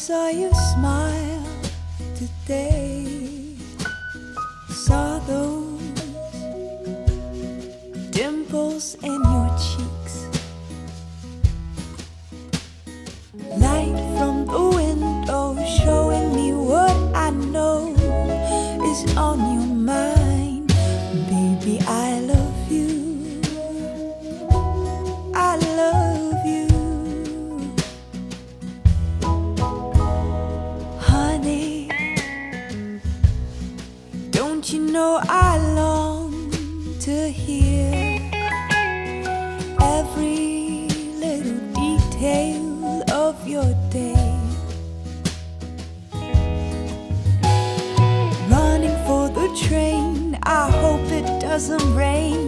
saw you smile today. Saw those dimples in your cheeks. Light from the window showing me what I know is on your mind. Baby, I love you. I love you. Honey, don't you know I long to hear every little detail of your day. Running for the train, I hope it doesn't rain.